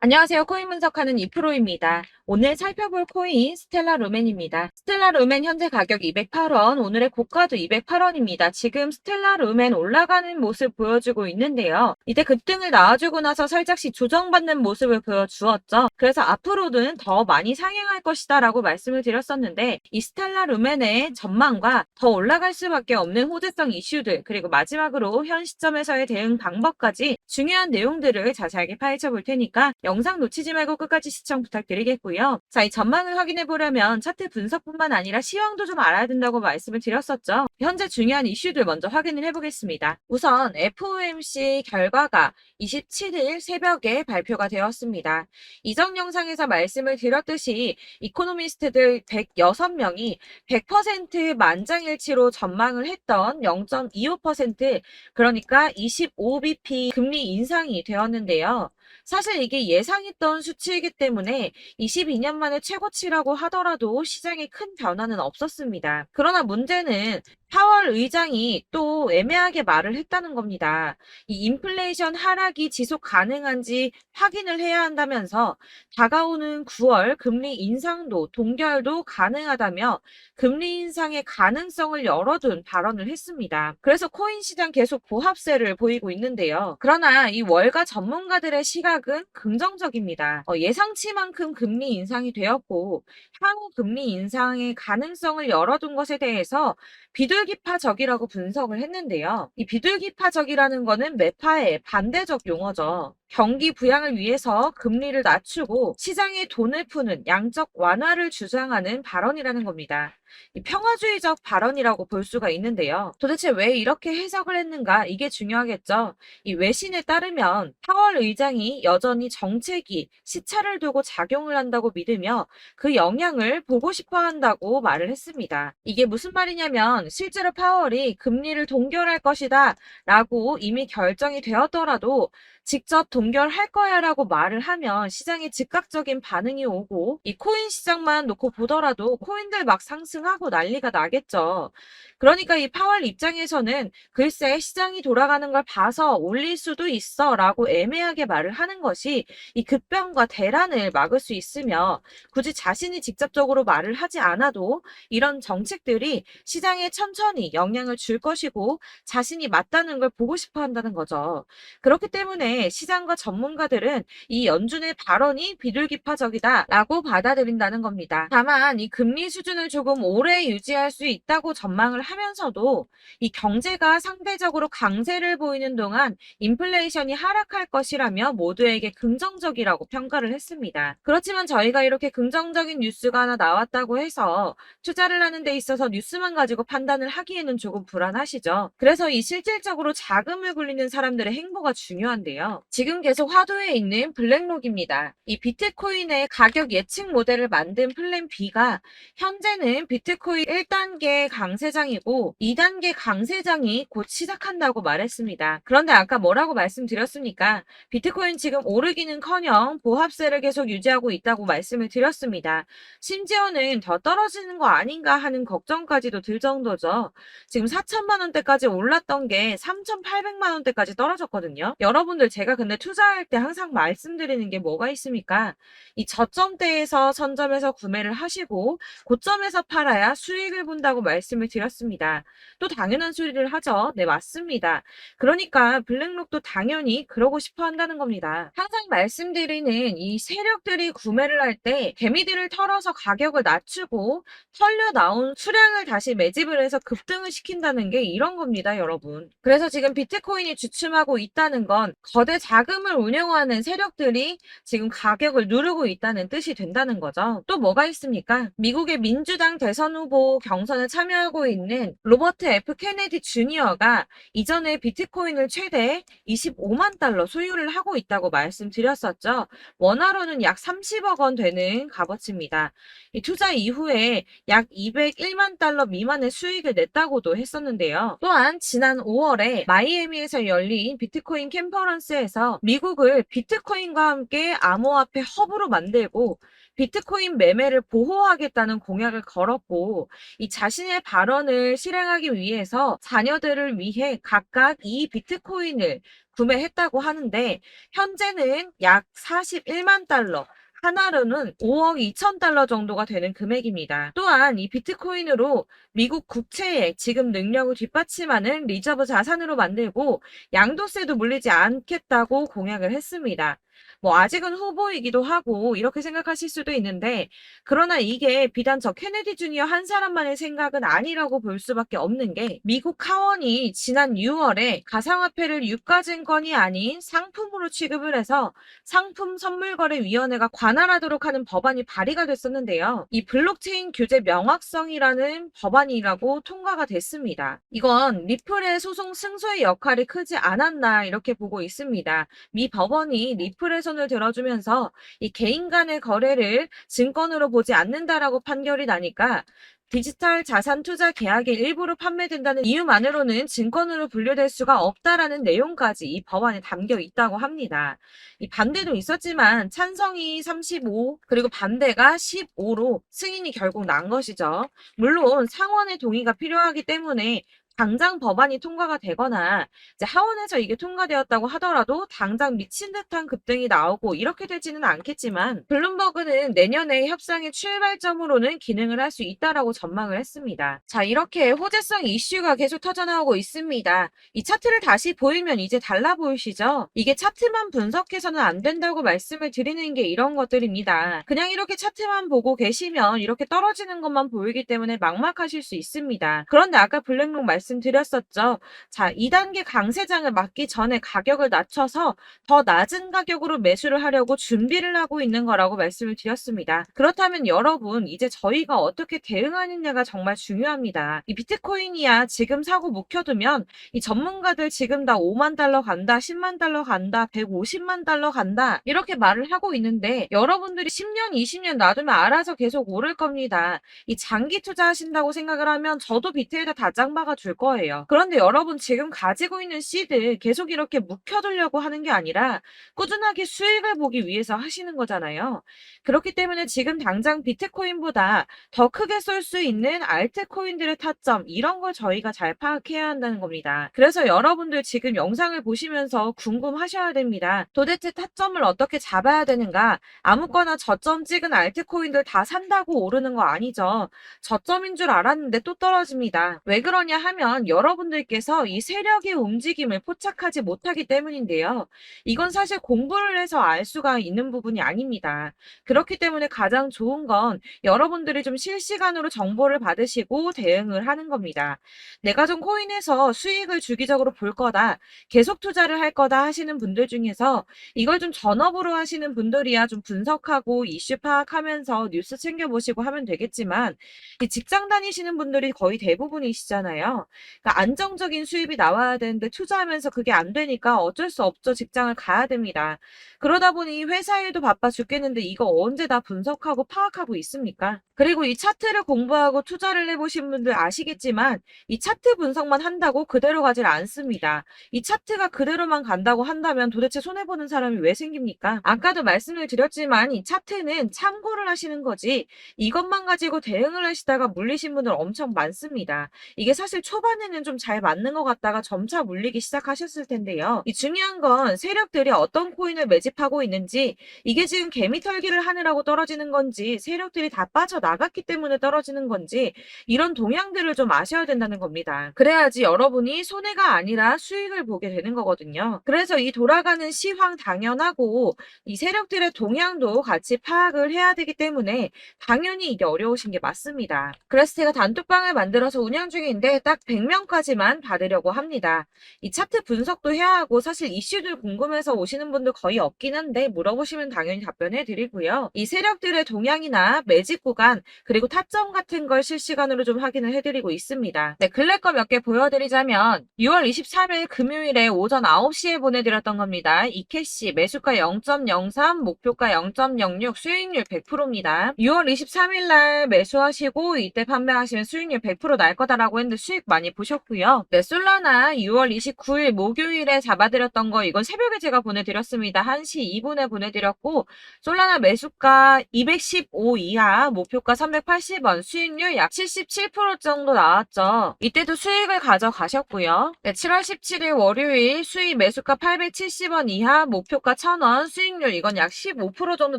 안녕하세요. 코인 분석하는 이프로입니다. 오늘 살펴볼 코인 스텔라 루멘입니다. 스텔라 루멘 현재 가격 208원, 오늘의 고가도 208원입니다. 지금 스텔라 루멘 올라가는 모습 보여주고 있는데요. 이때 급등을 나와주고 나서 살짝씩 조정받는 모습을 보여주었죠. 그래서 앞으로는 더 많이 상향할 것이다 라고 말씀을 드렸었는데, 이 스텔라 루멘의 전망과 더 올라갈 수밖에 없는 호재성 이슈들, 그리고 마지막으로 현 시점에서의 대응 방법까지 중요한 내용들을 자세하게 파헤쳐 볼 테니까 영상 놓치지 말고 끝까지 시청 부탁드리겠고요. 자, 이 전망을 확인해 보려면 차트 분석뿐만 아니라 시황도 좀 알아야 된다고 말씀을 드렸었죠. 현재 중요한 이슈들 먼저 확인을 해보겠습니다. 우선 FOMC 결과가 27일 새벽에 발표가 되었습니다. 이전 영상에서 말씀을 드렸듯이 이코노미스트들 106명이 100% 만장일치로 전망을 했던 0.25%, 그러니까 25bp 금리 인상이 되었는데요. 사실 이게 예상했던 수치이기 때문에 22년 만에 최고치라고 하더라도 시장에 큰 변화는 없었습니다. 그러나 문제는 파월 의장이 또 애매하게 말을 했다는 겁니다. 이 인플레이션 하락이 지속 가능한지 확인을 해야 한다면서 다가오는 9월 금리 인상도 동결도 가능하다며 금리 인상의 가능성을 열어둔 발언을 했습니다. 그래서 코인 시장 계속 보합세를 보이고 있는데요. 그러나 이 월가 전문가들의 시각은 긍정적입니다. 예상치만큼 금리 인상이 되었고 향후 금리 인상의 가능성을 열어둔 것에 대해서 비둘기파적이라고 분석을 했는데요. 이 비둘기파적이라는 거는 매파의 반대적 용어죠. 경기 부양을 위해서 금리를 낮추고 시장에 돈을 푸는 양적 완화를 주장하는 발언이라는 겁니다. 이 평화주의적 발언이라고 볼 수가 있는데요. 도대체 왜 이렇게 해석을 했는가? 이게 중요하겠죠. 이 외신에 따르면 파월 의장이 여전히 정책이 시차를 두고 작용을 한다고 믿으며 그 영향을 보고 싶어 한다고 말을 했습니다. 이게 무슨 말이냐면 실제로 파월이 금리를 동결할 것이다 라고 이미 결정이 되었더라도 직접 동결할 거야 라고 말을 하면 시장에 즉각적인 반응이 오고 이 코인 시장만 놓고 보더라도 코인들 막 상승하고 난리가 나겠죠. 그러니까 이 파월 입장에서는 글쎄 시장이 돌아가는 걸 봐서 올릴 수도 있어 라고 애매하게 말을 하는 것이 이 급변과 대란을 막을 수 있으며 굳이 자신이 직접적으로 말을 하지 않아도 이런 정책들이 시장에 천천히 영향을 줄 것이고 자신이 맞다는 걸 보고 싶어 한다는 거죠. 그렇기 때문에 시장과 전문가들은 이 연준의 발언이 비둘기파적이다라고 받아들인다는 겁니다. 다만 이 금리 수준을 조금 오래 유지할 수 있다고 전망을 하면서도 이 경제가 상대적으로 강세를 보이는 동안 인플레이션이 하락할 것이라며 모두에게 긍정적이라고 평가를 했습니다. 그렇지만 저희가 이렇게 긍정적인 뉴스가 하나 나왔다고 해서 투자를 하는 데 있어서 뉴스만 가지고 판단을 하기에는 조금 불안하시죠. 그래서 이 실질적으로 자금을 굴리는 사람들의 행보가 중요한데요. 지금 계속 화두에 있는 블랙록입니다. 이 비트코인의 가격 예측 모델을 만든 플랜 B가 현재는 비트코인 1단계 강세장이고 2단계 강세장이 곧 시작한다고 말했습니다. 그런데 아까 뭐라고 말씀드렸습니까? 비트코인 지금 오르기는커녕 보합세를 계속 유지하고 있다고 말씀을 드렸습니다. 심지어는 더 떨어지는 거 아닌가 하는 걱정까지도 들 정도죠. 지금 4천만 원대까지 올랐던 게 3,800만 원대까지 떨어졌거든요. 여러분들 제가 근데 투자할 때 항상 말씀드리는 게 뭐가 있습니까? 이 저점대에서 선점해서 구매를 하시고 고점에서 팔아야 수익을 본다고 말씀을 드렸습니다. 또 당연한 소리를 하죠. 네, 맞습니다. 그러니까 블랙록도 당연히 그러고 싶어 한다는 겁니다. 항상 말씀드리는 이 세력들이 구매를 할 때 개미들을 털어서 가격을 낮추고 털려 나온 수량을 다시 매집을 해서 급등을 시킨다는 게 이런 겁니다, 여러분. 그래서 지금 비트코인이 주춤하고 있다는 건 거대 자금을 운영하는 세력들이 지금 가격을 누르고 있다는 뜻이 된다는 거죠. 또 뭐가 있습니까? 미국의 민주당 대선 후보 경선에 참여하고 있는 로버트 F 케네디 주니어가 이전에 비트코인을 최대 25만 달러 소유를 하고 있다고 말씀드렸었죠. 원화로는 약 30억 원 되는 값어치입니다. 이 투자 이후에 약 201만 달러 미만의 수익을 냈다고도 했었는데요. 또한 지난 5월에 마이애미에서 열린 비트코인 컨퍼런스에서 미국을 비트코인과 함께 암호화폐 허브로 만들고 비트코인 매매를 보호하겠다는 공약을 걸었고 이 자신의 발언을 실행하기 위해서 자녀들을 위해 각각 이 비트코인을 구매했다고 하는데 현재는 약 41만 달러, 하나로는 5억 2천 달러 정도가 되는 금액입니다. 또한 이 비트코인으로 미국 국채의 지급 능력을 뒷받침하는 리저브 자산으로 만들고 양도세도 물리지 않겠다고 공약을 했습니다. 뭐 아직은 후보이기도 하고 이렇게 생각하실 수도 있는데 그러나 이게 비단 저 케네디 주니어 한 사람만의 생각은 아니라고 볼 수밖에 없는 게 미국 하원이 지난 6월에 가상화폐를 유가증권이 아닌 상품으로 취급을 해서 상품선물거래위원회가 관할하도록 하는 법안이 발의가 됐었는데요. 이 블록체인 규제 명확성이라는 법안이라고 통과가 됐습니다. 이건 리플의 소송 승소의 역할이 크지 않았나 이렇게 보고 있습니다. 미 법원이 리플의 손을 들어주면서 이 개인 간의 거래를 증권으로 보지 않는다라고 판결이 나니까 디지털 자산 투자 계약의 일부로 판매된다는 이유만으로는 증권으로 분류될 수가 없다라는 내용까지 이 법안에 담겨 있다고 합니다. 이 반대도 있었지만 찬성이 35 그리고 반대가 15로 승인이 결국 난 것이죠. 물론 상원의 동의가 필요하기 때문에 당장 법안이 통과가 되거나 이제 하원에서 이게 통과되었다고 하더라도 당장 미친 듯한 급등이 나오고 이렇게 되지는 않겠지만 블룸버그는 내년에 협상의 출발점으로는 기능을 할 수 있다라고 전망을 했습니다. 자, 이렇게 호재성 이슈가 계속 터져나오고 있습니다. 이 차트를 다시 보이면 이제 달라 보이시죠? 이게 차트만 분석해서는 안 된다고 말씀을 드리는 게 이런 것들입니다. 그냥 이렇게 차트만 보고 계시면 이렇게 떨어지는 것만 보이기 때문에 막막하실 수 있습니다. 그런데 아까 블랙록 말씀드렸었죠. 자, 2단계 강세장을 맞기 전에 가격을 낮춰서 더 낮은 가격으로 매수를 하려고 준비를 하고 있는 거라고 말씀을 드렸습니다. 그렇다면 여러분, 이제 저희가 어떻게 대응하느냐가 정말 중요합니다. 이 비트코인이야 지금 사고 묵혀두면 이 전문가들 지금 다 5만 달러 간다, 10만 달러 간다, 150만 달러 간다 이렇게 말을 하고 있는데 여러분들이 10년, 20년 놔두면 알아서 계속 오를 겁니다. 이 장기 투자하신다고 생각을 하면 저도 비트에다 다 짱박아 줄 거예요. 그런데 여러분 지금 가지고 있는 씨들 계속 이렇게 묵혀두려고 하는 게 아니라 꾸준하게 수익을 보기 위해서 하시는 거잖아요. 그렇기 때문에 지금 당장 비트코인보다 더 크게 쏠 수 있는 알트코인들의 타점 이런 걸 저희가 잘 파악해야 한다는 겁니다. 그래서 여러분들 지금 영상을 보시면서 궁금하셔야 됩니다. 도대체 타점을 어떻게 잡아야 되는가? 아무거나 저점 찍은 알트코인들 다 산다고 오르는 거 아니죠. 저점인 줄 알았는데 또 떨어집니다. 왜 그러냐 하면 여러분들께서 이 세력의 움직임을 포착하지 못하기 때문인데요. 이건 사실 공부를 해서 알 수가 있는 부분이 아닙니다. 그렇기 때문에 가장 좋은 건 여러분들이 좀 실시간으로 정보를 받으시고 대응을 하는 겁니다. 내가 좀 코인에서 수익을 주기적으로 볼 거다, 계속 투자를 할 거다 하시는 분들 중에서 이걸 좀 전업으로 하시는 분들이야 좀 분석하고 이슈 파악하면서 뉴스 챙겨보시고 하면 되겠지만 이 직장 다니시는 분들이 거의 대부분이시잖아요. 그러니까 안정적인 수입이 나와야 되는데 투자하면서 그게 안 되니까 어쩔 수 없죠. 직장을 가야 됩니다. 그러다 보니 회사 일도 바빠 죽겠는데 이거 언제 다 분석하고 파악하고 있습니까? 그리고 이 차트를 공부하고 투자를 해보신 분들 아시겠지만 이 차트 분석만 한다고 그대로 가질 않습니다. 이 차트가 그대로만 간다고 한다면 도대체 손해보는 사람이 왜 생깁니까? 아까도 말씀을 드렸지만 이 차트는 참고를 하시는 거지 이것만 가지고 대응을 하시다가 물리신 분들 엄청 많습니다. 이게 사실 초반에는 좀 잘 맞는 것 같다가 점차 물리기 시작하셨을 텐데요. 이 중요한 건 세력들이 어떤 코인을 매집하고 있는지 이게 지금 개미털기를 하느라고 떨어지는 건지 세력들이 다 빠져나갔기 때문에 떨어지는 건지 이런 동향들을 좀 아셔야 된다는 겁니다. 그래야지 여러분이 손해가 아니라 수익을 보게 되는 거거든요. 그래서 이 돌아가는 시황 당연하고 이 세력들의 동향도 같이 파악을 해야 되기 때문에 당연히 이게 어려우신 게 맞습니다. 그래서 제가 단톡방을 만들어서 운영 중인데 딱 100명까지만 받으려고 합니다. 이 차트 분석도 해야 하고 사실 이슈들 궁금해서 오시는 분들 거의 없긴 한데 물어보시면 당연히 답변해 드리고요. 이 세력들의 동향이나 매집 구간 그리고 타점 같은 걸 실시간으로 좀 확인을 해드리고 있습니다. 네, 근래 거 몇 개 보여드리자면 6월 23일 금요일에 오전 9시에 보내드렸던 겁니다. 이캐시 매수가 0.03 목표가 0.06 수익률 100%입니다. 6월 23일 날 매수하시고 이때 판매하시면 수익률 100% 날 거다라고 했는데 수익 많이 많이 보셨고요. 네, 솔라나 6월 29일 목요일에 잡아드렸던 거 이건 새벽에 제가 보내드렸습니다. 1시 2분에 보내드렸고 솔라나 매수가 215 이하, 목표가 380원, 수익률 약 77% 정도 나왔죠. 이때도 수익을 가져가셨고요. 네, 7월 17일 월요일 수익 매수가 870원 이하, 목표가 1000원, 수익률 이건 약 15% 정도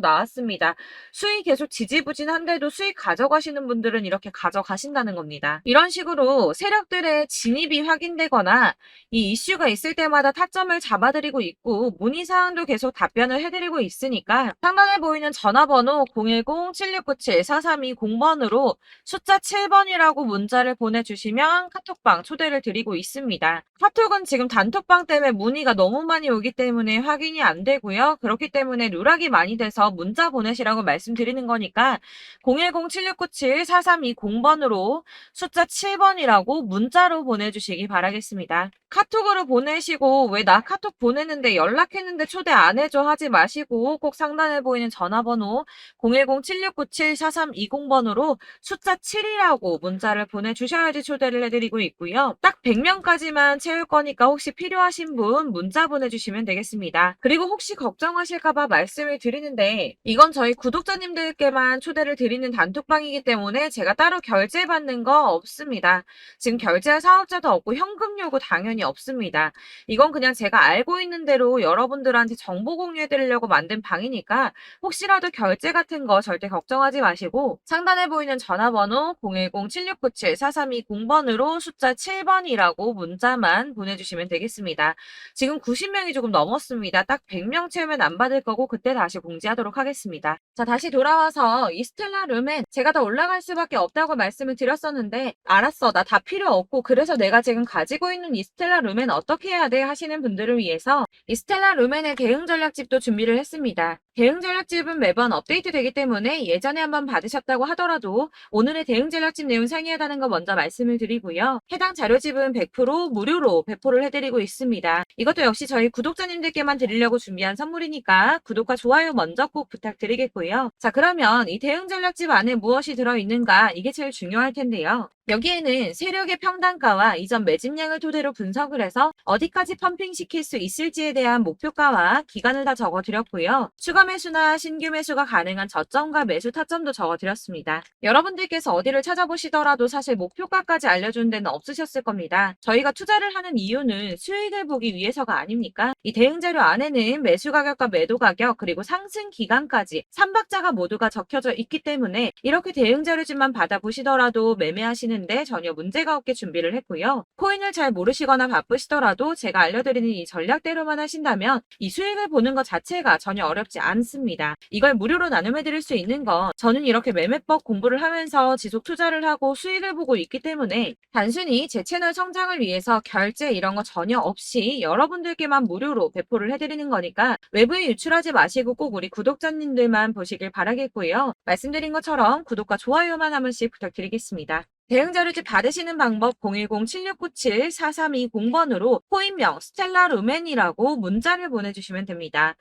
나왔습니다. 수익 계속 지지부진한데도 수익 가져가시는 분들은 이렇게 가져가신다는 겁니다. 이런 식으로 세력들의 진입이 확인되거나 이 이슈가 있을 때마다 타점을 잡아드리고 있고 문의사항도 계속 답변을 해드리고 있으니까 상단에 보이는 전화번호 010-7697-4320번으로 숫자 7번이라고 문자를 보내주시면 카톡방 초대를 드리고 있습니다. 카톡은 지금 단톡방 때문에 문의가 너무 많이 오기 때문에 확인이 안 되고요. 그렇기 때문에 누락이 많이 돼서 문자 보내시라고 말씀드리는 거니까 010-7697-4320번으로 숫자 7번이라고 문자로 보내주시기 바라겠습니다. 카톡으로 보내시고 왜 나 카톡 보냈는데 연락했는데 초대 안 해줘 하지 마시고 꼭 상단에 보이는 전화번호 010-7697-4320번으로 숫자 7이라고 문자를 보내주셔야지 초대를 해드리고 있고요. 딱 100명까지만 채울 거니까 혹시 필요하신 분 문자 보내주시면 되겠습니다. 그리고 혹시 걱정하실까봐 말씀을 드리는데 이건 저희 구독자님들께만 초대를 드리는 단톡방이기 때문에 제가 따로 결제받는 거 없습니다. 지금 결제할 사업자도 없고 현금 요구 당연히 없습니다. 이건 그냥 제가 알고 있는 대로 여러분들한테 정보 공유해 드리려고 만든 방이니까 혹시라도 결제 같은 거 절대 걱정하지 마시고 상단에 보이는 전화번호 010-7697-4320번으로 숫자 7번이라고 문자만 보내주시면 되겠습니다. 지금 90명이 조금 넘었습니다. 딱 100명 채우면 안 받을 거고 그때 다시 공지하도록 하겠습니다. 자, 다시 돌아와서 이 스텔라 룸엔 제가 더 올라갈 수밖에 없다고 말씀을 드렸었는데 알았어, 나 다 필요 없고 그래서 내가 지금 가지고 있는 이 스텔라 룸엔 어떻게 해야 돼 하시는 분들을 위해서 이 스텔라 룸엔의 대응 전략집도 준비를 했습니다. 대응 전략집은 매번 업데이트 되기 때문에 예전에 한번 받으셨다고 하더라도 오늘의 대응 전략집 내용 상이하다는 거 먼저 말씀을 드리고요. 해당 자료집은 100% 무료로 배포를 해드리고 있습니다. 이것도 역시 저희 구독자님들께만 드리려고 준비한 선물이니까 구독과 좋아요 먼저 꼭 부탁드리겠고요. 자, 그러면 이 대응 전략집 안에 무엇이 들어있는가 이게 제일 중요할 텐데요. 여기에는 세력의 평단가와 이전 매집량을 토대로 분석을 해서 어디까지 펌핑시킬 수 있을지에 대한 목표가와 기간을 다 적어드렸고요. 추가 매수나 신규 매수가 가능한 저점과 매수 타점도 적어드렸습니다. 여러분들께서 어디를 찾아보시더라도 사실 목표가까지 알려준 데는 없으셨을 겁니다. 저희가 투자를 하는 이유는 수익을 보기 위해서가 아닙니까? 이 대응 자료 안에는 매수 가격과 매도 가격 그리고 상승 기간까지 3박자가 모두가 적혀져 있기 때문에 이렇게 대응 자료집만 받아보시더라도 매매하시는 데 전혀 문제가 없게 준비를 했고요. 코인을 잘 모르시거나 바쁘시더라도 제가 알려드리는 이 전략대로만 하신다면 이 수익을 보는 것 자체가 전혀 어렵지 않습니다. 이걸 무료로 나눔해드릴 수 있는 건 저는 이렇게 매매법 공부를 하면서 지속 투자를 하고 수익을 보고 있기 때문에 단순히 제 채널 성장을 위해서 결제 이런 거 전혀 없이 여러분들께만 무료로 배포를 해드리는 거니까 외부에 유출하지 마시고 꼭 우리 구독자님들만 보시길 바라겠고요. 말씀드린 것처럼 구독과 좋아요만 한 번씩 부탁드리겠습니다. 대응 자료집 받으시는 방법 010-7697-4320번으로 코인명 스텔라 루멘이라고 문자를 보내주시면 됩니다.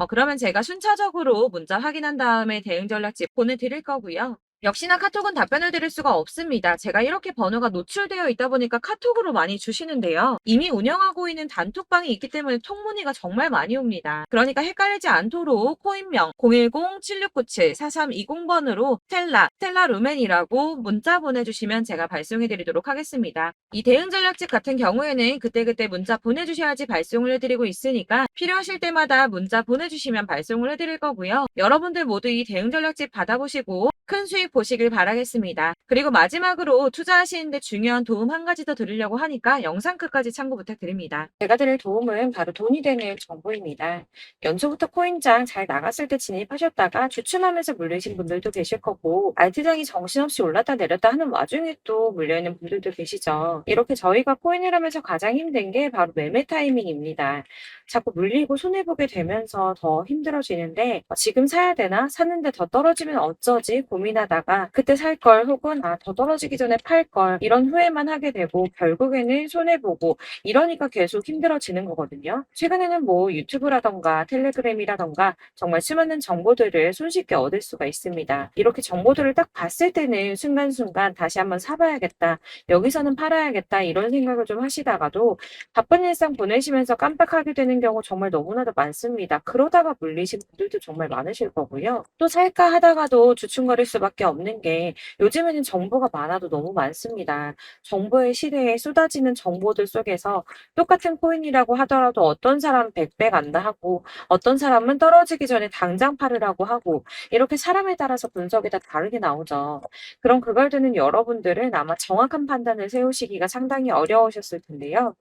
그러면 제가 순차적으로 문자 확인한 다음에 대응 전략집 보내드릴 거고요. 역시나 카톡은 답변을 드릴 수가 없습니다. 제가 이렇게 번호가 노출되어 있다 보니까 카톡으로 많이 주시는데요. 이미 운영하고 있는 단톡방이 있기 때문에 통문의가 정말 많이 옵니다. 그러니까 헷갈리지 않도록 코인명 010-7697-4320번으로 스텔라 루멘이라고 문자 보내주시면 제가 발송해드리도록 하겠습니다. 이 대응 전략집 같은 경우에는 그때그때 문자 보내주셔야지 발송을 해드리고 있으니까 필요하실 때마다 문자 보내주시면 발송을 해드릴 거고요. 여러분들 모두 이 대응 전략집 받아보시고 큰 수익 보시길 바라겠습니다. 그리고 마지막으로 투자하시는데 중요한 도움 한 가지 더 드리려고 하니까 영상 끝까지 참고 부탁드립니다. 제가 드릴 도움은 바로 돈이 되는 정보입니다. 연초부터 코인장 잘 나갔을 때 진입하셨다가 주춤하면서 물리신 분들도 계실 거고 알트장이 정신없이 올랐다 내렸다 하는 와중에 또 물려있는 분들도 계시죠. 이렇게 저희가 코인을 하면서 가장 힘든 게 바로 매매 타이밍입니다. 자꾸 물리고 손해보게 되면서 더 힘들어지는데 지금 사야 되나? 샀는데 더 떨어지면 어쩌지? 고민하다가 있다가 그때 살 걸 혹은 더 떨어지기 전에 팔 걸 이런 후회만 하게 되고 결국에는 손해보고 이러니까 계속 힘들어지는 거거든요. 최근에는 뭐 유튜브라던가 텔레그램이라던가 정말 수많은 정보들을 손쉽게 얻을 수가 있습니다. 이렇게 정보들을 딱 봤을 때는 순간순간 다시 한번 사봐야겠다. 여기서는 팔아야겠다. 이런 생각을 좀 하시다가도 바쁜 일상 보내시면서 깜빡하게 되는 경우 정말 너무나도 많습니다. 그러다가 물리신 분들도 정말 많으실 거고요. 또 살까 하다가도 주춤거릴 수밖에 없는 게 요즘에는 정보가 많아도 너무 많습니다. 정보의 시대에 쏟아지는 정보들 속에서 똑같은 코인이라고 하더라도 어떤 사람은 100배 간다 하고 어떤 사람은 떨어지기 전에 당장 팔으라고 하고 이렇게 사람에 따라서 분석이 다 다르게 나오죠. 그럼 그걸 듣는 여러분들은 아마 정확한 판단을 세우시기가 상당히 어려우셨을 텐데요.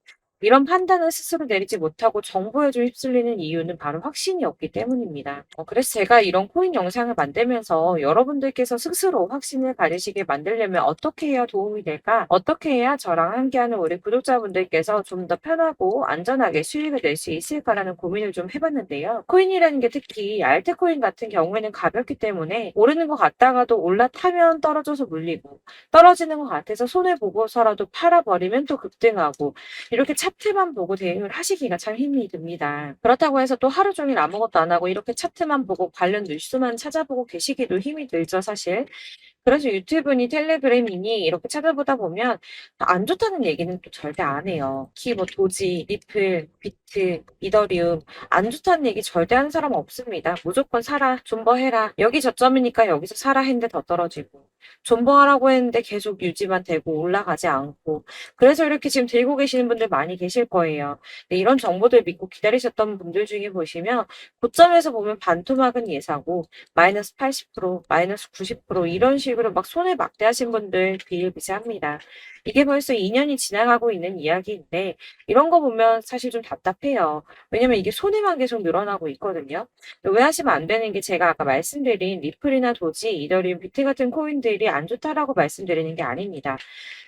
이런 판단을 스스로 내리지 못하고 정보에 좀 휩쓸리는 이유는 바로 확신이 없기 때문입니다. 그래서 제가 이런 코인 영상을 만들면서 여러분들께서 스스로 확신을 가지시게 만들려면 어떻게 해야 도움이 될까? 어떻게 해야 저랑 함께하는 우리 구독자분들께서 좀 더 편하고 안전하게 수익을 낼 수 있을까라는 고민을 좀 해봤는데요. 코인이라는 게 특히 알트코인 같은 경우에는 가볍기 때문에 오르는 것 같다가도 올라타면 떨어져서 물리고 떨어지는 것 같아서 손해보고서라도 팔아버리면 또 급등하고 이렇게 차트만 보고 대응을 하시기가 참 힘이 듭니다. 그렇다고 해서 또 하루 종일 아무것도 안 하고 이렇게 차트만 보고 관련 뉴스만 찾아보고 계시기도 힘이 들죠, 사실. 그래서 유튜브니 텔레그램이니 이렇게 찾아보다 보면 안 좋다는 얘기는 또 절대 안 해요. 특히 뭐 도지, 리플, 비트, 이더리움 안 좋다는 얘기 절대 하는 사람 없습니다. 무조건 사라, 존버해라. 여기 저점이니까 여기서 사라 했는데 더 떨어지고 존버하라고 했는데 계속 유지만 되고 올라가지 않고 그래서 이렇게 지금 들고 계시는 분들 많이 계실 거예요. 근데 이런 정보들 믿고 기다리셨던 분들 중에 보시면 고점에서 보면 반토막은 예사고 마이너스 80%, 마이너스 90% 이런 식으로 막 손해 막대하신 분들 비일비재합니다. 이게 벌써 2년이 지나가고 있는 이야기인데 이런 거 보면 사실 좀 답답해요. 왜냐면 이게 손해만 계속 늘어나고 있거든요. 오해하시면 안 되는 게 제가 아까 말씀드린 리플이나 도지, 이더리움, 비트 같은 코인들이 안 좋다라고 말씀드리는 게 아닙니다.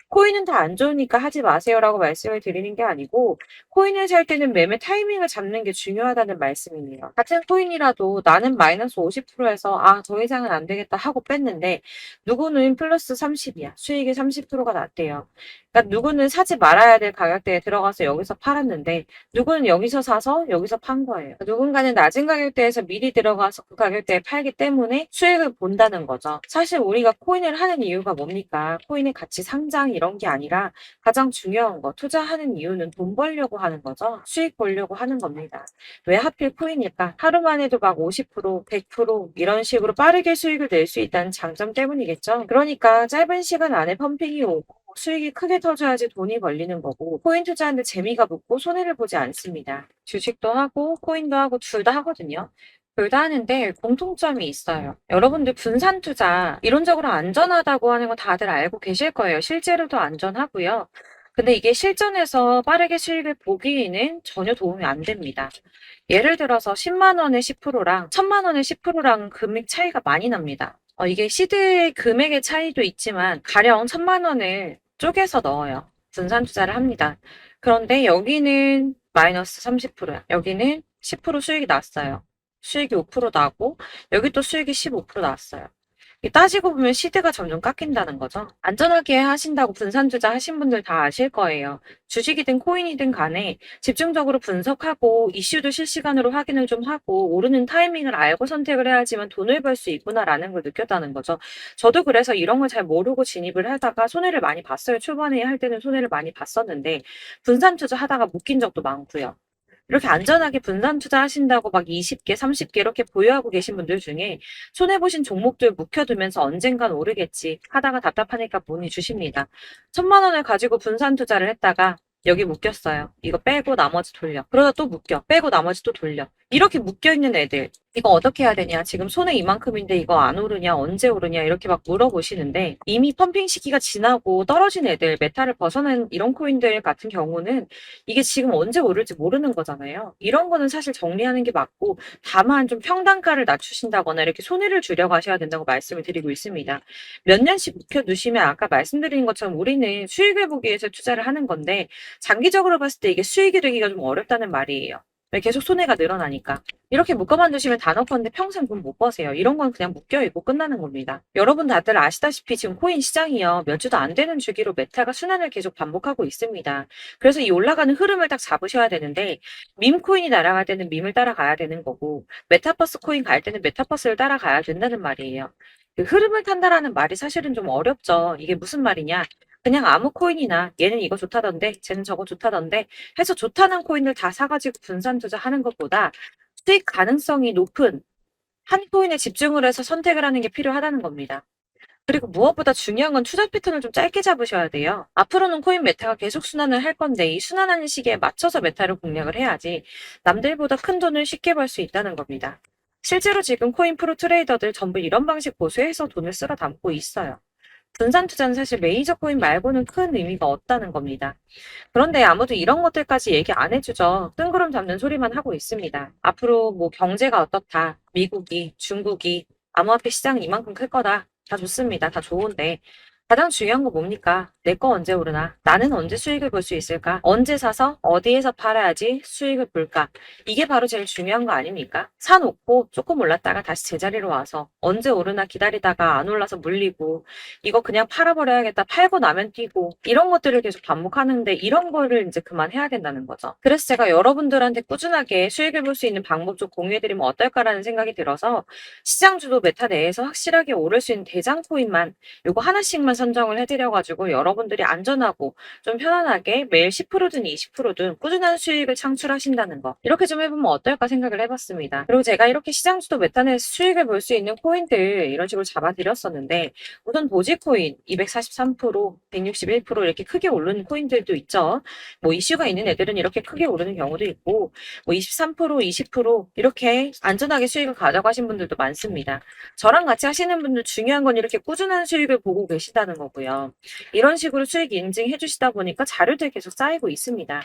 코인은 다 안 좋으니까 하지 마세요라고 말씀을 드리는 게 아니고 코인을 살 때는 매매 타이밍을 잡는 게 중요하다는 말씀이에요. 같은 코인이라도 나는 마이너스 50%에서 더 이상은 안 되겠다 하고 뺐는데 누구는 플러스 30이야. 수익이 30%가 났대요. 그러니까 누구는 사지 말아야 될 가격대에 들어가서 여기서 팔았는데 누구는 여기서 사서 여기서 판 거예요. 누군가는 낮은 가격대에서 미리 들어가서 그 가격대에 팔기 때문에 수익을 본다는 거죠. 사실 우리가 코인을 하는 이유가 뭡니까? 코인의 가치 상장 이런 게 아니라 가장 중요한 거 투자하는 이유는 돈 벌려고 하는 거죠. 수익 보려고 하는 겁니다. 왜 하필 코인일까? 하루만 해도 막 50%, 100% 이런 식으로 빠르게 수익을 낼 수 있다는 장점 때문이겠죠. 그러니까 짧은 시간 안에 펌핑이 오고 수익이 크게 터져야지 돈이 벌리는 거고 코인 투자하는데 재미가 붙고 손해를 보지 않습니다. 주식도 하고 코인도 하고 둘 다 하거든요. 둘 다 하는데 공통점이 있어요. 여러분들 분산 투자 이론적으로 안전하다고 하는 거 다들 알고 계실 거예요. 실제로도 안전하고요. 근데 이게 실전에서 빠르게 수익을 보기에는 전혀 도움이 안 됩니다. 예를 들어서 10만 원의 10%랑 1000만 원의 10%랑 금액 차이가 많이 납니다. 이게 시드 금액의 차이도 있지만 가령 1000만 원을 쪼개서 넣어요. 분산 투자를 합니다. 그런데 여기는 마이너스 30%야. 여기는 10% 수익이 났어요. 수익이 5% 나고 여기 또 수익이 15% 나왔어요. 따지고 보면 시드가 점점 깎인다는 거죠. 안전하게 하신다고 분산 투자 하신 분들 다 아실 거예요. 주식이든 코인이든 간에 집중적으로 분석하고 이슈도 실시간으로 확인을 좀 하고 오르는 타이밍을 알고 선택을 해야지만 돈을 벌 수 있구나라는 걸 느꼈다는 거죠. 저도 그래서 이런 걸 잘 모르고 진입을 하다가 손해를 많이 봤어요. 초반에 할 때는 손해를 많이 봤었는데 분산 투자 하다가 묶인 적도 많고요. 이렇게 안전하게 분산 투자하신다고 막 20개, 30개 이렇게 보유하고 계신 분들 중에 손해보신 종목들 묵혀두면서 언젠간 오르겠지 하다가 답답하니까 문의 주십니다. 1000만 원을 가지고 분산 투자를 했다가 여기 묶였어요. 이거 빼고 나머지 돌려. 그러다 또 묶여. 빼고 나머지 또 돌려. 이렇게 묶여있는 애들 이거 어떻게 해야 되냐? 지금 손해 이만큼인데 이거 안 오르냐? 언제 오르냐? 이렇게 막 물어보시는데 이미 펌핑 시기가 지나고 떨어진 애들, 메타를 벗어난 이런 코인들 같은 경우는 이게 지금 언제 오를지 모르는 거잖아요. 이런 거는 사실 정리하는 게 맞고 다만 좀 평단가를 낮추신다거나 이렇게 손해를 줄여 가셔야 된다고 말씀을 드리고 있습니다. 몇 년씩 묵혀두시면 아까 말씀드린 것처럼 우리는 수익을 보기 위해서 투자를 하는 건데 장기적으로 봤을 때 이게 수익이 되기가 좀 어렵다는 말이에요. 왜 계속 손해가 늘어나니까. 이렇게 묶어만 두시면 단어컨대 평생 돈 못 버세요. 이런 건 그냥 묶여있고 끝나는 겁니다. 여러분 다들 아시다시피 지금 코인 시장이요. 몇 주도 안 되는 주기로 메타가 순환을 계속 반복하고 있습니다. 그래서 이 올라가는 흐름을 딱 잡으셔야 되는데 밈 코인이 날아갈 때는 밈을 따라가야 되는 거고 메타버스 코인 갈 때는 메타버스를 따라가야 된다는 말이에요. 그 흐름을 탄다라는 말이 사실은 좀 어렵죠. 이게 무슨 말이냐? 그냥 아무 코인이나 얘는 이거 좋다던데 쟤는 저거 좋다던데 해서 좋다는 코인을 다 사가지고 분산 투자하는 것보다 수익 가능성이 높은 한 코인에 집중을 해서 선택을 하는 게 필요하다는 겁니다. 그리고 무엇보다 중요한 건 투자 패턴을 좀 짧게 잡으셔야 돼요. 앞으로는 코인 메타가 계속 순환을 할 건데 이 순환하는 시기에 맞춰서 메타를 공략을 해야지 남들보다 큰 돈을 쉽게 벌 수 있다는 겁니다. 실제로 지금 코인 프로 트레이더들 전부 이런 방식 고수해서 돈을 쓸어 담고 있어요. 분산 투자는 사실 메이저 코인 말고는 큰 의미가 없다는 겁니다. 그런데 아무도 이런 것들까지 얘기 안 해주죠. 뜬구름 잡는 소리만 하고 있습니다. 앞으로 뭐 경제가 어떻다, 미국이, 중국이, 암호화폐 시장은 이만큼 클 거다. 다 좋습니다. 다 좋은데 가장 중요한 거 뭡니까? 내 거 언제 오르나? 나는 언제 수익을 볼 수 있을까? 언제 사서 어디에서 팔아야지 수익을 볼까? 이게 바로 제일 중요한 거 아닙니까? 사놓고 조금 올랐다가 다시 제자리로 와서 언제 오르나 기다리다가 안 올라서 물리고 이거 그냥 팔아버려야겠다. 팔고 나면 뛰고 이런 것들을 계속 반복하는데 이런 거를 이제 그만해야 된다는 거죠. 그래서 제가 여러분들한테 꾸준하게 수익을 볼 수 있는 방법 좀 공유해드리면 어떨까라는 생각이 들어서 시장 주도 메타 내에서 확실하게 오를 수 있는 대장 코인만 요거 하나씩만 선정을 해드려가지고 여러분들이 안전하고 좀 편안하게 매일 10%든 20%든 꾸준한 수익을 창출하신다는 거. 이렇게 좀 해보면 어떨까 생각을 해봤습니다. 그리고 제가 이렇게 시장 주도 메타 내에서 수익을 볼 수 있는 코인들 이런 식으로 잡아드렸었는데 우선 도지코인 243%, 161% 이렇게 크게 오르는 코인들도 있죠. 뭐 이슈가 있는 애들은 이렇게 크게 오르는 경우도 있고 뭐 23%, 20% 이렇게 안전하게 수익을 가져가신 분들도 많습니다. 저랑 같이 하시는 분들 중요한 건 이렇게 꾸준한 수익을 보고 계시다는 거고요. 이런 식으로 수익 인증해 주시다 보니까 자료들이 계속 쌓이고 있습니다.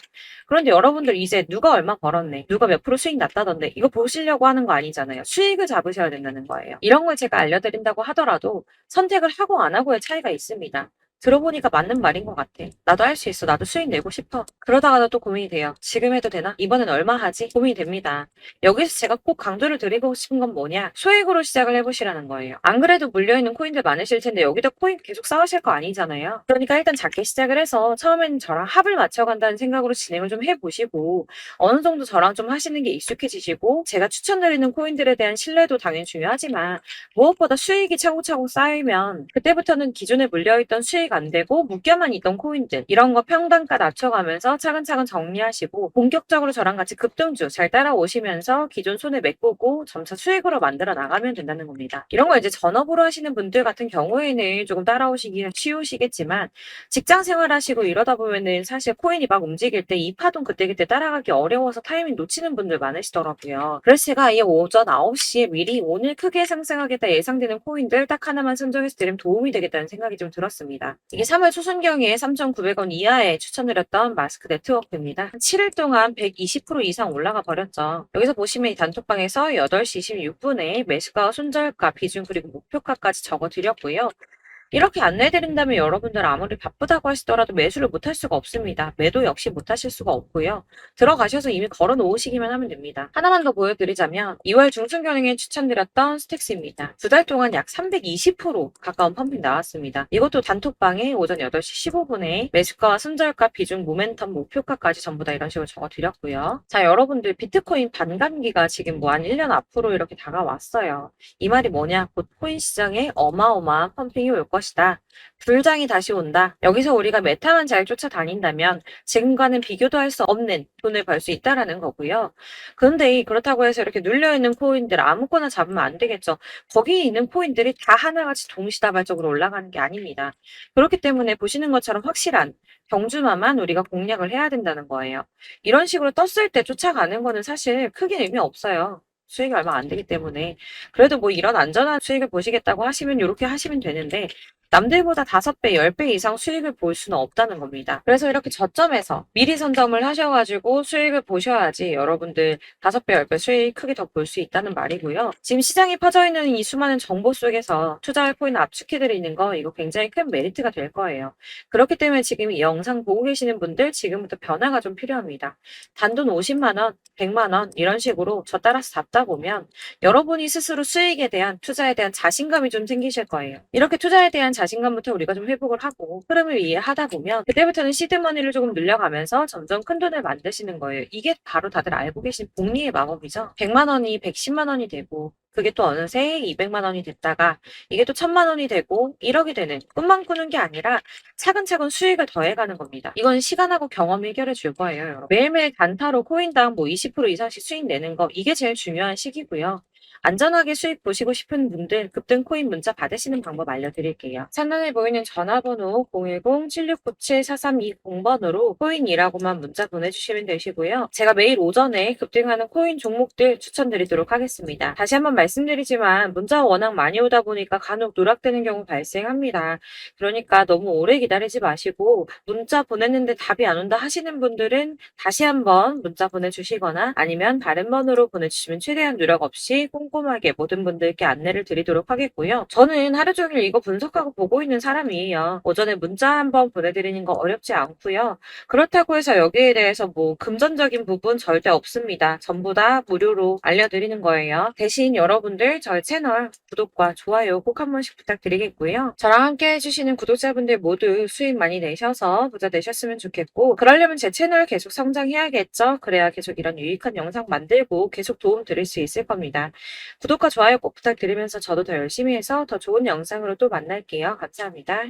그런데 여러분들 이제 누가 얼마 벌었네, 누가 몇 프로 수익 났다던데 이거 보시려고 하는 거 아니잖아요. 수익을 잡으셔야 된다는 거예요. 이런 걸 제가 알려드린다고 하더라도 선택을 하고 안 하고의 차이가 있습니다. 들어보니까 맞는 말인 것 같아. 나도 할 수 있어. 나도 수익 내고 싶어. 그러다가도 또 고민이 돼요. 지금 해도 되나? 이번엔 얼마 하지? 고민이 됩니다. 여기서 제가 꼭 강조를 드리고 싶은 건 뭐냐? 소액으로 시작을 해보시라는 거예요. 안 그래도 물려있는 코인들 많으실 텐데 여기다 코인 계속 쌓으실 거 아니잖아요. 그러니까 일단 작게 시작을 해서 처음에는 저랑 합을 맞춰간다는 생각으로 진행을 좀 해보시고 어느 정도 저랑 좀 하시는 게 익숙해지시고 제가 추천드리는 코인들에 대한 신뢰도 당연히 중요하지만 무엇보다 수익이 차곡차곡 쌓이면 그때부터는 기존에 물려있던 수익 안 되고 묶여만 있던 코인들 이런 거 평단가 낮춰가면서 차근차근 정리하시고 본격적으로 저랑 같이 급등주 잘 따라오시면서 기존 손해 메꾸고 점차 수익으로 만들어 나가면 된다는 겁니다. 이런 거 이제 전업으로 하시는 분들 같은 경우에는 조금 따라오시기 쉬우시겠지만 직장 생활하시고 이러다 보면은 사실 코인이 막 움직일 때 이 파동 그때그때 따라가기 어려워서 타이밍 놓치는 분들 많으시더라고요. 그래서 제가 이 오전 9시에 미리 오늘 크게 상승하겠다 예상되는 코인들 딱 하나만 선정해서 드리면 도움이 되겠다는 생각이 좀 들었습니다. 이게 3월 초순경에 3,900원 이하에 추천드렸던 마스크 네트워크입니다. 7일 동안 120% 이상 올라가 버렸죠. 여기서 보시면 이 단톡방에서 8시 26분에 매수가, 손절가, 비중 그리고 목표가까지 적어드렸고요. 이렇게 안내해드린다면 여러분들 아무리 바쁘다고 하시더라도 매수를 못할 수가 없습니다. 매도 역시 못하실 수가 없고요. 들어가셔서 이미 걸어 놓으시기만 하면 됩니다. 하나만 더 보여드리자면 2월 중순경에 추천드렸던 스택스입니다. 2달 동안 약 320% 가까운 펌핑 나왔습니다. 이것도 단톡방에 오전 8시 15분에 매수가와 손절가, 비중, 모멘텀, 목표가까지 전부 다 이런 식으로 적어드렸고요. 자, 여러분들 비트코인 반감기가 지금 뭐 한 1년 앞으로 이렇게 다가왔어요. 이 말이 뭐냐? 곧 코인 시장에 어마어마한 펌핑이 올 것이다. 불장이 다시 온다. 여기서 우리가 메타만 잘 쫓아다닌다면 지금과는 비교도 할 수 없는 돈을 벌 수 있다라는 거고요. 그런데 그렇다고 해서 이렇게 눌려있는 코인들 아무거나 잡으면 안 되겠죠. 거기 있는 코인들이 다 하나같이 동시다발적으로 올라가는 게 아닙니다. 그렇기 때문에 보시는 것처럼 확실한 경주마만 우리가 공략을 해야 된다는 거예요. 이런 식으로 떴을 때 쫓아가는 거는 사실 크게 의미 없어요. 수익이 얼마 안 되기 때문에. 그래도 뭐 이런 안전한 수익을 보시겠다고 하시면 이렇게 하시면 되는데 남들보다 5배, 10배 이상 수익을 볼 수는 없다는 겁니다. 그래서 이렇게 저점에서 미리 선점을 하셔가지고 수익을 보셔야지 여러분들 5배, 10배 수익 크게 더 볼 수 있다는 말이고요. 지금 시장에 퍼져 있는 이 수많은 정보 속에서 투자할 코인을 압축해드리는 거 이거 굉장히 큰 메리트가 될 거예요. 그렇기 때문에 지금 이 영상 보고 계시는 분들 지금부터 변화가 좀 필요합니다. 단돈 50만 원, 100만 원 이런 식으로 저 따라서 잡다 보면 여러분이 스스로 수익에 대한 투자에 대한 자신감이 좀 생기실 거예요. 이렇게 투자에 대한 자신감부터 우리가 좀 회복을 하고 흐름을 이해하다 보면 그때부터는 시드머니를 조금 늘려가면서 점점 큰 돈을 만드시는 거예요. 이게 바로 다들 알고 계신 복리의 마법이죠. 100만 원이 110만 원이 되고 그게 또 어느새 200만 원이 됐다가 이게 또 1000만 원이 되고 1억이 되는 꿈만 꾸는 게 아니라 차근차근 수익을 더해가는 겁니다. 이건 시간하고 경험이 해결해 줄 거예요. 여러분. 매일매일 단타로 코인당 뭐 20% 이상씩 수익 내는 거 이게 제일 중요한 시기고요. 안전하게 수익 보시고 싶은 분들 급등 코인 문자 받으시는 방법 알려드릴게요. 상단에 보이는 전화번호 010-7697-4320번으로 코인이라고만 문자 보내주시면 되시고요. 제가 매일 오전에 급등하는 코인 종목들 추천드리도록 하겠습니다. 다시 한번 말씀드리지만 문자가 워낙 많이 오다 보니까 간혹 누락되는 경우 발생합니다. 그러니까 너무 오래 기다리지 마시고 문자 보냈는데 답이 안 온다 하시는 분들은 다시 한번 문자 보내주시거나 아니면 다른 번호로 보내주시면 최대한 누락 없이 꼼꼼하게 모든 분들께 안내를 드리도록 하겠고요. 저는 하루 종일 이거 분석하고 보고 있는 사람이에요. 오전에 문자 한번 보내드리는 거 어렵지 않고요. 그렇다고 해서 여기에 대해서 뭐 금전적인 부분 절대 없습니다. 전부 다 무료로 알려드리는 거예요. 대신 여러분들 저희 채널 구독과 좋아요 꼭 한 번씩 부탁드리겠고요. 저랑 함께 해주시는 구독자분들 모두 수익 많이 내셔서 부자 되셨으면 좋겠고 그러려면 제 채널 계속 성장해야겠죠. 그래야 계속 이런 유익한 영상 만들고 계속 도움 드릴 수 있을 겁니다. 구독과 좋아요 꼭 부탁드리면서 저도 더 열심히 해서 더 좋은 영상으로 또 만날게요. 감사합니다.